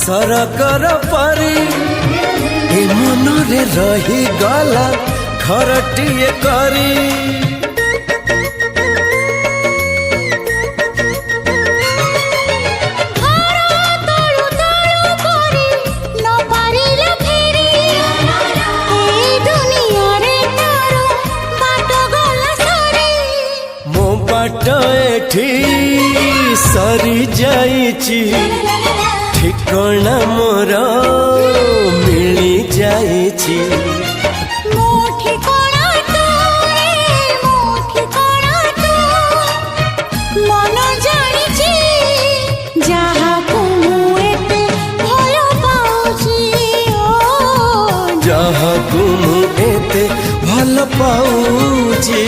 सरकर परी ए मनरे रही गला घरटिए करी एठी सरी जाइची ठिकाना मोर मिली जाइची मन जानिची जहाको एते भल पाउची जहाको एते भल पाउची।